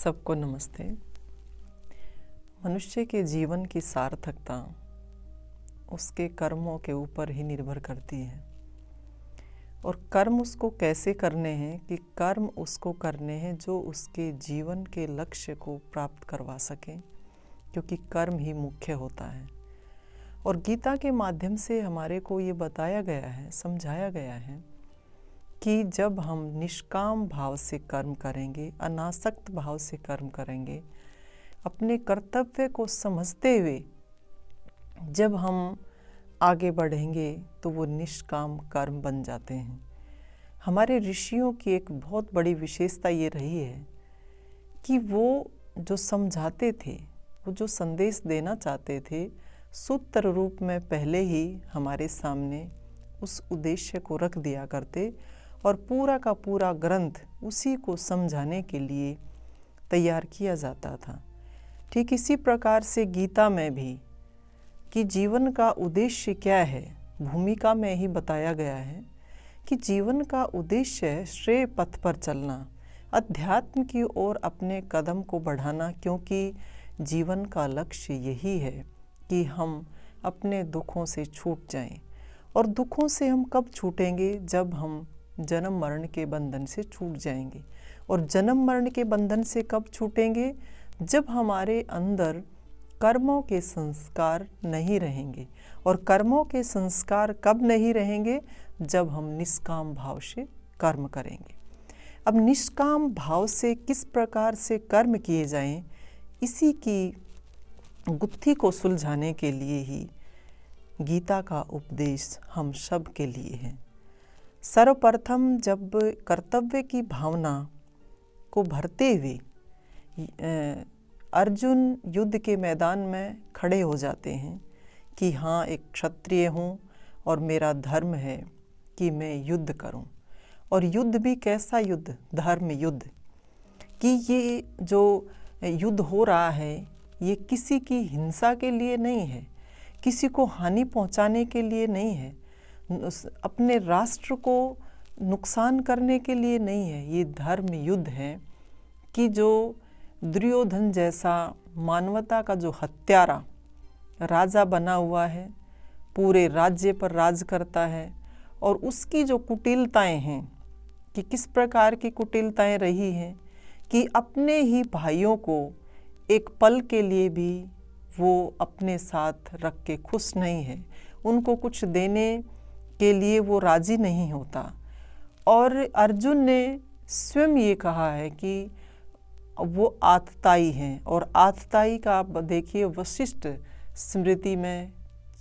सबको नमस्ते। मनुष्य के जीवन की सार्थकता उसके कर्मों के ऊपर ही निर्भर करती है। और कर्म उसको कैसे करने हैं कि कर्म उसको करने हैं जो उसके जीवन के लक्ष्य को प्राप्त करवा सकें, क्योंकि कर्म ही मुख्य होता है। और गीता के माध्यम से हमारे को ये बताया गया है, समझाया गया है कि जब हम निष्काम भाव से कर्म करेंगे, अनासक्त भाव से कर्म करेंगे, अपने कर्तव्य को समझते हुए जब हम आगे बढ़ेंगे तो वो निष्काम कर्म बन जाते हैं। हमारे ऋषियों की एक बहुत बड़ी विशेषता ये रही है कि वो जो समझाते थे, वो जो संदेश देना चाहते थे, सूत्र रूप में पहले ही हमारे सामने उस उद्देश्य को रख दिया करते और पूरा का पूरा ग्रंथ उसी को समझाने के लिए तैयार किया जाता था। ठीक इसी प्रकार से गीता में भी कि जीवन का उद्देश्य क्या है, भूमिका में ही बताया गया है कि जीवन का उद्देश्य है श्रेय पथ पर चलना, अध्यात्म की ओर अपने कदम को बढ़ाना, क्योंकि जीवन का लक्ष्य यही है कि हम अपने दुखों से छूट जाएं। और दुखों से हम कब छूटेंगे? जब हम जन्म मरण के बंधन से छूट जाएंगे। और जन्म मरण के बंधन से कब छूटेंगे? जब हमारे अंदर कर्मों के संस्कार नहीं रहेंगे। और कर्मों के संस्कार कब नहीं रहेंगे? जब हम निष्काम भाव से कर्म करेंगे। अब निष्काम भाव से किस प्रकार से कर्म किए जाएं, इसी की गुत्थी को सुलझाने के लिए ही गीता का उपदेश हम सब के लिए है। सर्वप्रथम जब कर्तव्य की भावना को भरते हुए अर्जुन युद्ध के मैदान में खड़े हो जाते हैं कि हाँ, एक क्षत्रिय हूँ और मेरा धर्म है कि मैं युद्ध करूँ। और युद्ध भी कैसा युद्ध? धर्म युद्ध। कि ये जो युद्ध हो रहा है ये किसी की हिंसा के लिए नहीं है, किसी को हानि पहुँचाने के लिए नहीं है, अपने राष्ट्र को नुकसान करने के लिए नहीं है। ये धर्म युद्ध है कि जो दुर्योधन जैसा मानवता का जो हत्यारा राजा बना हुआ है, पूरे राज्य पर राज करता है, और उसकी जो कुटिलताएं हैं कि किस प्रकार की कुटिलताएं रही हैं कि अपने ही भाइयों को एक पल के लिए भी वो अपने साथ रख के खुश नहीं है, उनको कुछ देने के लिए वो राजी नहीं होता। और अर्जुन ने स्वयं ये कहा है कि वो आतताई हैं। और आतताई का आप देखिए, वशिष्ठ स्मृति में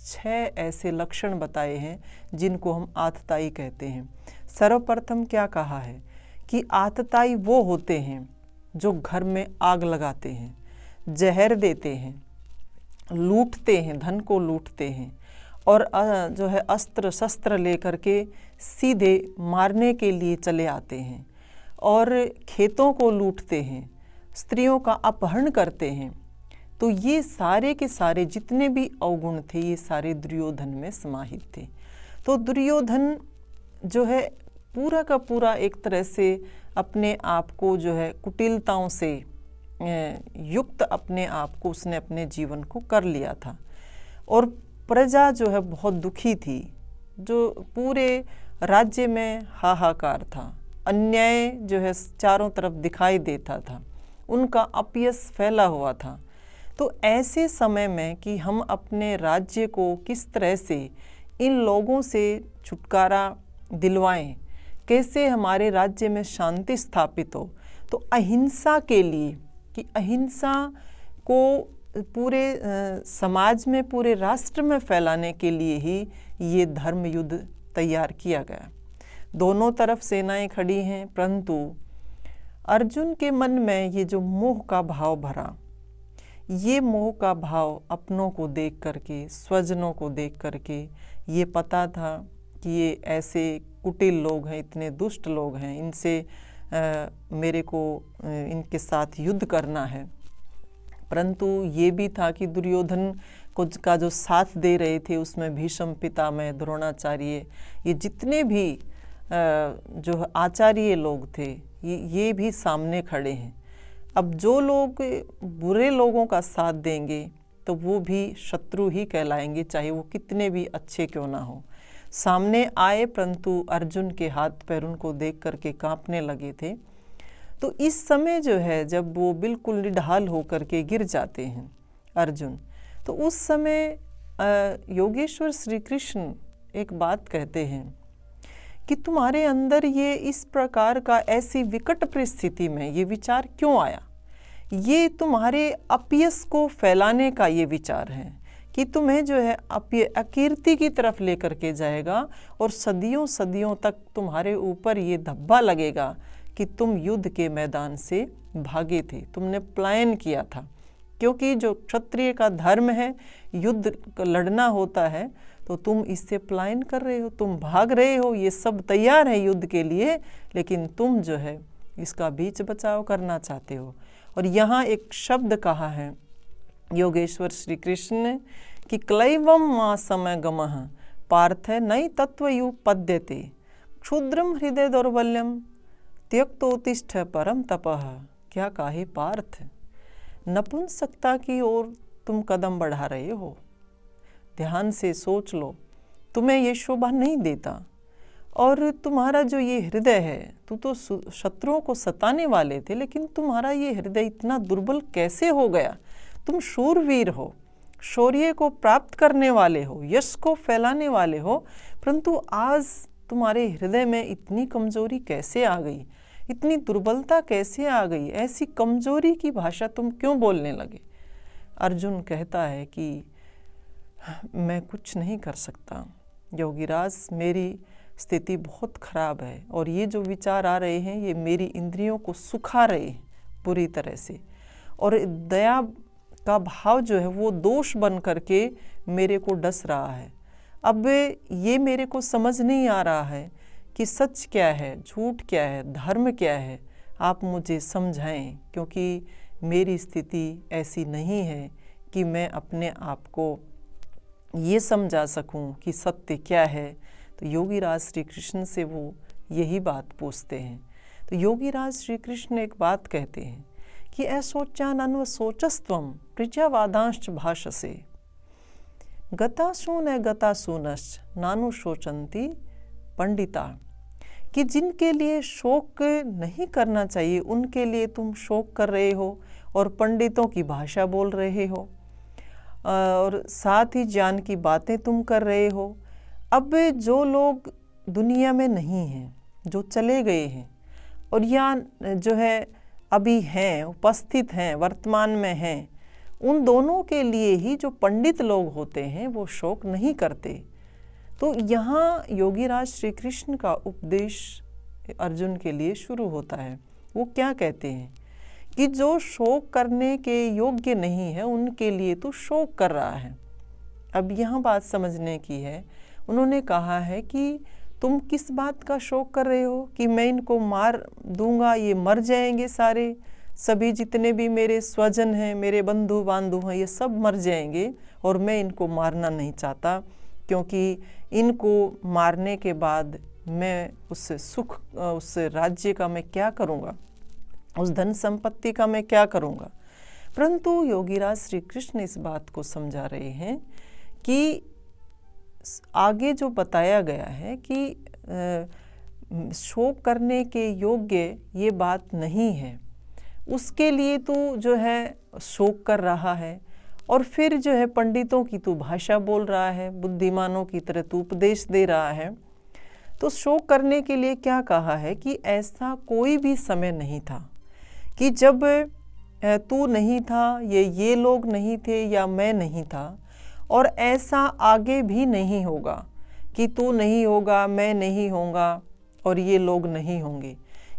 6 ऐसे लक्षण बताए हैं जिनको हम आतताई कहते हैं। सर्वप्रथम क्या कहा है कि आतताई वो होते हैं जो घर में आग लगाते हैं, जहर देते हैं, लूटते हैं, धन को लूटते हैं, और जो है अस्त्र शस्त्र लेकर के सीधे मारने के लिए चले आते हैं, और खेतों को लूटते हैं, स्त्रियों का अपहरण करते हैं। तो ये सारे के सारे जितने भी अवगुण थे ये सारे दुर्योधन में समाहित थे। तो दुर्योधन जो है पूरा का पूरा एक तरह से अपने आप को जो है कुटिलताओं से युक्त अपने आप को उसने अपने जीवन को कर लिया था। और प्रजा जो है बहुत दुखी थी, जो पूरे राज्य में हाहाकार था, अन्याय जो है चारों तरफ दिखाई देता था, उनका अपयश फैला हुआ था। तो ऐसे समय में कि हम अपने राज्य को किस तरह से इन लोगों से छुटकारा दिलवाएं, कैसे हमारे राज्य में शांति स्थापित हो, तो अहिंसा के लिए कि अहिंसा को पूरे समाज में, पूरे राष्ट्र में फैलाने के लिए ही ये धर्म युद्ध तैयार किया गया। दोनों तरफ सेनाएं खड़ी हैं, परंतु अर्जुन के मन में ये जो मोह का भाव भरा, ये मोह का भाव अपनों को देख करके, स्वजनों को देख करके ये पता था कि ये ऐसे कुटिल लोग हैं, इतने दुष्ट लोग हैं, इनसे मेरे को इनके साथ युद्ध करना है। परंतु ये भी था कि दुर्योधन को का जो साथ दे रहे थे उसमें भीष्म पितामह, द्रोणाचार्य, ये जितने भी जो आचार्य लोग थे ये भी सामने खड़े हैं। अब जो लोग बुरे लोगों का साथ देंगे तो वो भी शत्रु ही कहलाएंगे, चाहे वो कितने भी अच्छे क्यों ना हो। सामने आए परंतु अर्जुन के हाथ पैर उनको देख करके कांपने लगे थे। तो इस समय जो है जब वो बिल्कुल निढाल होकर के गिर जाते हैं अर्जुन, तो उस समय योगेश्वर श्री कृष्ण एक बात कहते हैं कि तुम्हारे अंदर ये इस प्रकार का ऐसी विकट परिस्थिति में ये विचार क्यों आया। ये तुम्हारे अपयश को फैलाने का ये विचार है कि तुम्हें जो है अकीर्ति की तरफ लेकर के जाएगा और सदियों सदियों तक तुम्हारे ऊपर ये धब्बा लगेगा कि तुम युद्ध के मैदान से भागे थे, तुमने पलायन किया था। क्योंकि जो क्षत्रिय का धर्म है युद्ध लड़ना होता है, तो तुम इससे पलायन कर रहे हो, तुम भाग रहे हो। ये सब तैयार है युद्ध के लिए, लेकिन तुम जो है इसका बीच बचाव करना चाहते हो। और यहाँ एक शब्द कहा है योगेश्वर श्री कृष्ण ने कि क्लैवम मां समय गमः पार्थ नई तत्वयु पद्यते क्षुद्रम हृदय दौर्बल्यम त्यक्तोतिष्ठ परम तपः। क्या काहे पार्थ, नपुंसकता की ओर तुम कदम बढ़ा रहे हो। ध्यान से सोच लो, तुम्हें ये शोभा नहीं देता। और तुम्हारा जो ये हृदय है, तू तो शत्रुओं को सताने वाले थे, लेकिन तुम्हारा ये हृदय इतना दुर्बल कैसे हो गया। तुम शूरवीर हो, शौर्य को प्राप्त करने वाले हो, यश को फैलाने वाले हो, परंतु आज तुम्हारे हृदय में इतनी कमजोरी कैसे आ गई, इतनी दुर्बलता कैसे आ गई, ऐसी कमजोरी की भाषा तुम क्यों बोलने लगे। अर्जुन कहता है कि मैं कुछ नहीं कर सकता योगीराज, मेरी स्थिति बहुत खराब है और ये जो विचार आ रहे हैं ये मेरी इंद्रियों को सुखा रहे हैं बुरी तरह से। और दया का भाव जो है वो दोष बन करके मेरे को डस रहा है। अब ये मेरे को समझ नहीं आ रहा है कि सच क्या है, झूठ क्या है, धर्म क्या है। आप मुझे समझाएं, क्योंकि मेरी स्थिति ऐसी नहीं है कि मैं अपने आप को ये समझा सकूं कि सत्य क्या है। तो योगीराज श्री कृष्ण से वो यही बात पूछते हैं। तो योगीराज श्री कृष्ण एक बात कहते हैं कि असोचानन्व सोचस्त्वम प्रजावादांश्च भाषसे गतासून गतासूनश्च नानु शोचंती पंडिता। कि जिनके लिए शोक नहीं करना चाहिए उनके लिए तुम शोक कर रहे हो और पंडितों की भाषा बोल रहे हो, और साथ ही ज्ञान की बातें तुम कर रहे हो। अब जो लोग दुनिया में नहीं हैं, जो चले गए हैं और या जो है अभी हैं, उपस्थित हैं, वर्तमान में हैं, उन दोनों के लिए ही जो पंडित लोग होते हैं वो शोक नहीं करते। तो यहाँ योगीराज श्री कृष्ण का उपदेश अर्जुन के लिए शुरू होता है। वो क्या कहते हैं कि जो शोक करने के योग्य नहीं है उनके लिए तू शोक कर रहा है। अब यहाँ बात समझने की है। उन्होंने कहा है कि तुम किस बात का शोक कर रहे हो कि मैं इनको मार दूंगा, ये मर जाएंगे सारे, सभी जितने भी मेरे स्वजन हैं, मेरे बंधु बांधु हैं, ये सब मर जाएंगे और मैं इनको मारना नहीं चाहता, क्योंकि इनको मारने के बाद मैं उस सुख, उस राज्य का मैं क्या करूँगा, उस धन संपत्ति का मैं क्या करूँगा। परंतु योगीराज श्री कृष्ण इस बात को समझा रहे हैं कि आगे जो बताया गया है कि शोक करने के योग्य ये बात नहीं है, उसके लिए तू जो है शोक कर रहा है और फिर जो है पंडितों की तू भाषा बोल रहा है, बुद्धिमानों की तरह तू उपदेश दे रहा है। तो शोक करने के लिए क्या कहा है कि ऐसा कोई भी समय नहीं था कि जब तू नहीं था, ये लोग नहीं थे या मैं नहीं था, और ऐसा आगे भी नहीं होगा कि तू नहीं होगा, मैं नहीं होगा और ये लोग नहीं होंगे।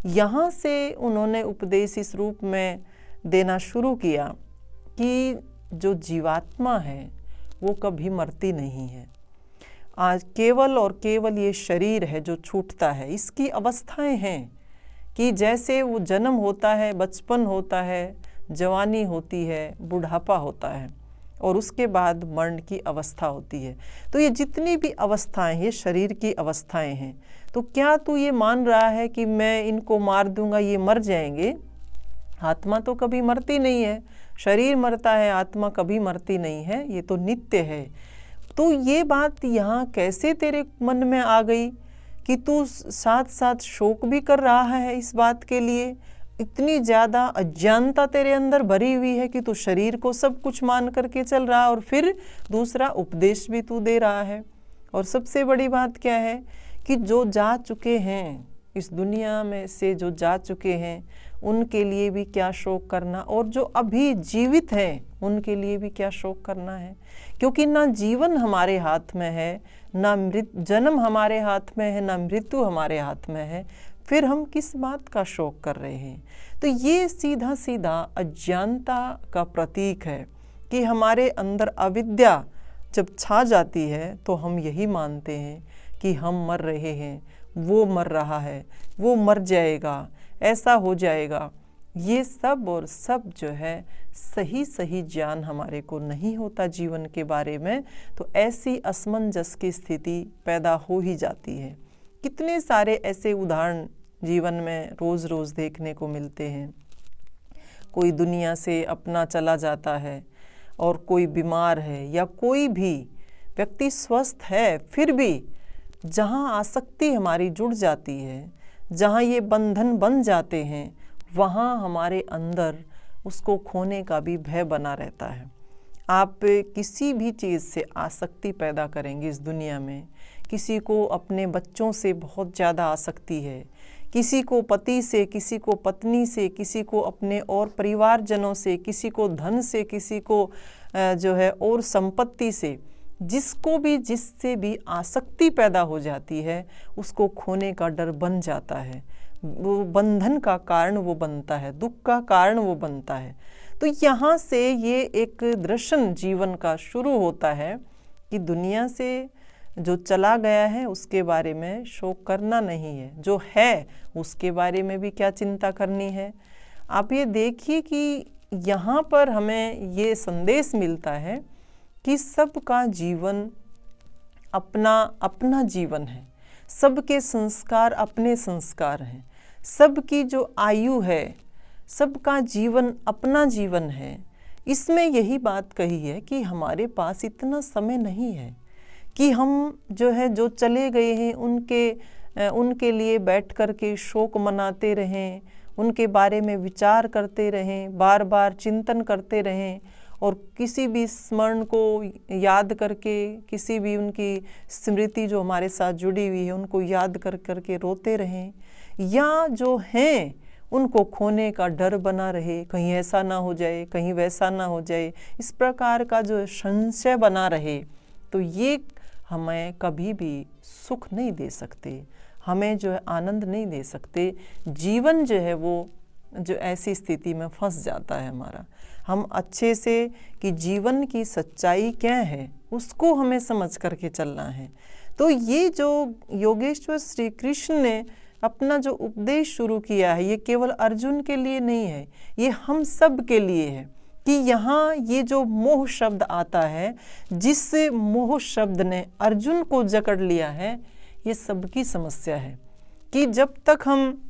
यहाँ से उन्होंने उपदेश इस रूप में देना शुरू किया कि जो जीवात्मा है वो कभी मरती नहीं है। आज केवल और केवल ये शरीर है जो छूटता है। इसकी अवस्थाएं हैं कि जैसे वो जन्म होता है, बचपन होता है, जवानी होती है, बुढ़ापा होता है और उसके बाद मरण की अवस्था होती है। तो ये जितनी भी अवस्थाएं हैं, ये शरीर की अवस्थाएं हैं। तो क्या तू ये मान रहा है कि मैं इनको मार दूंगा, ये मर जाएंगे, आत्मा तो कभी मरती नहीं है, शरीर मरता है, आत्मा कभी मरती नहीं है, ये तो नित्य है। तो ये बात यहाँ कैसे तेरे मन में आ गई कि तू साथ साथ शोक भी कर रहा है इस बात के लिए? इतनी ज़्यादा अज्ञानता तेरे अंदर भरी हुई है कि तू शरीर को सब कुछ मान करके चल रहा है और फिर दूसरा उपदेश भी तू दे रहा है। और सबसे बड़ी बात क्या है कि जो जा चुके हैं इस दुनिया में से, जो जा चुके हैं उनके लिए भी क्या शोक करना, और जो अभी जीवित हैं उनके लिए भी क्या शोक करना है। क्योंकि ना जीवन हमारे हाथ में है, ना जन्म हमारे हाथ में है, ना मृत्यु हमारे हाथ में है, फिर हम किस बात का शोक कर रहे हैं। तो ये सीधा सीधा अज्ञानता का प्रतीक है कि हमारे अंदर अविद्या जब छा जाती है तो हम यही मानते हैं कि हम मर रहे हैं, वो मर रहा है, वो मर जाएगा, ऐसा हो जाएगा। ये सब और सब जो है सही सही ज्ञान हमारे को नहीं होता जीवन के बारे में, तो ऐसी असमंजस की स्थिति पैदा हो ही जाती है। कितने सारे ऐसे उदाहरण जीवन में रोज़ रोज़ देखने को मिलते हैं। कोई दुनिया से अपना चला जाता है और कोई बीमार है, या कोई भी व्यक्ति स्वस्थ है फिर भी जहाँ आसक्ति हमारी जुड़ जाती है, जहाँ ये बंधन बन जाते हैं, वहाँ हमारे अंदर उसको खोने का भी भय बना रहता है। आप किसी भी चीज़ से आसक्ति पैदा करेंगे इस दुनिया में, किसी को अपने बच्चों से बहुत ज़्यादा आसक्ति है, किसी को पति से, किसी को पत्नी से, किसी को अपने और परिवारजनों से, किसी को धन से, किसी को जो है और संपत्ति से, जिसको भी जिससे भी आसक्ति पैदा हो जाती है उसको खोने का डर बन जाता है। वो बंधन का कारण वो बनता है, दुख का कारण वो बनता है। तो यहाँ से ये एक दर्शन जीवन का शुरू होता है कि दुनिया से जो चला गया है उसके बारे में शोक करना नहीं है, जो है उसके बारे में भी क्या चिंता करनी है। आप ये देखिए कि यहाँ पर हमें ये संदेश मिलता है कि सबका जीवन अपना अपना जीवन है, सबके संस्कार अपने संस्कार हैं, सबकी जो आयु है, सबका जीवन अपना जीवन है। इसमें यही बात कही है कि हमारे पास इतना समय नहीं है कि हम जो है जो चले गए हैं उनके लिए बैठ कर के शोक मनाते रहें, उनके बारे में विचार करते रहें, बार बार चिंतन करते रहें, और किसी भी स्मरण को याद करके, किसी भी उनकी स्मृति जो हमारे साथ जुड़ी हुई है उनको याद कर करके रोते रहें, या जो हैं उनको खोने का डर बना रहे, कहीं ऐसा ना हो जाए, कहीं वैसा ना हो जाए, इस प्रकार का जो संशय बना रहे, तो ये हमें कभी भी सुख नहीं दे सकते, हमें जो है आनंद नहीं दे सकते। जीवन जो है वो जो ऐसी स्थिति में फंस जाता है हमारा। हम अच्छे से कि जीवन की सच्चाई क्या है उसको हमें समझ करके चलना है। तो ये जो योगेश्वर श्री कृष्ण ने अपना जो उपदेश शुरू किया है, ये केवल अर्जुन के लिए नहीं है, ये हम सब के लिए है। कि यहाँ ये जो मोह शब्द आता है, जिस मोह शब्द ने अर्जुन को जकड़ लिया है, ये सबकी समस्या है कि जब तक हम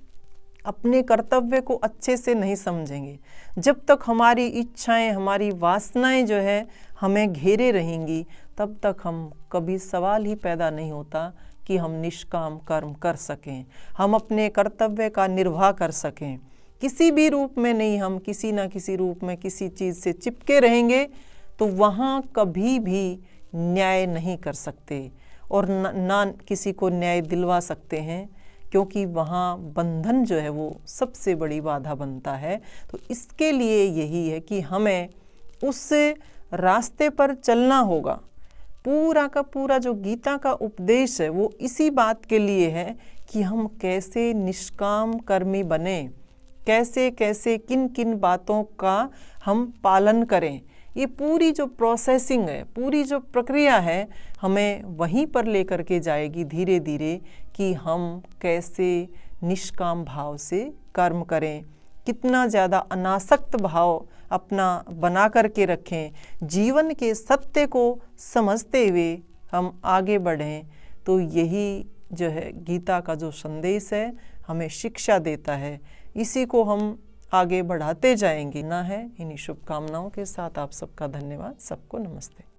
अपने कर्तव्य को अच्छे से नहीं समझेंगे, जब तक हमारी इच्छाएं, हमारी वासनाएं जो है हमें घेरे रहेंगी, तब तक हम कभी सवाल ही पैदा नहीं होता कि हम निष्काम कर्म कर सकें, हम अपने कर्तव्य का निर्वाह कर सकें। किसी भी रूप में नहीं, हम किसी ना किसी रूप में किसी चीज़ से चिपके रहेंगे तो वहाँ कभी भी न्याय नहीं कर सकते और ना किसी को न्याय दिलवा सकते हैं, क्योंकि वहाँ बंधन जो है वो सबसे बड़ी बाधा बनता है। तो इसके लिए यही है कि हमें उस रास्ते पर चलना होगा। पूरा का पूरा जो गीता का उपदेश है वो इसी बात के लिए है कि हम कैसे निष्काम कर्मी बने, कैसे कैसे किन किन बातों का हम पालन करें। ये पूरी जो प्रोसेसिंग है, पूरी जो प्रक्रिया है, हमें वहीं पर लेकर के जाएगी धीरे धीरे कि हम कैसे निष्काम भाव से कर्म करें, कितना ज़्यादा अनासक्त भाव अपना बना करके रखें, जीवन के सत्य को समझते हुए हम आगे बढ़ें। तो यही जो है गीता का जो संदेश है हमें शिक्षा देता है, इसी को हम आगे बढ़ाते जाएंगे ना है। इन्हीं शुभकामनाओं के साथ आप सबका धन्यवाद। सबको नमस्ते।